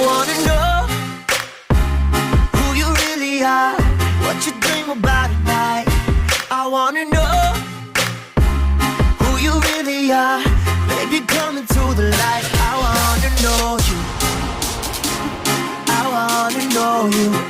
wanna know who you really are, what you dream about at night. I wanna know who you really are, baby, come into the light. I wanna know you, I wanna know you.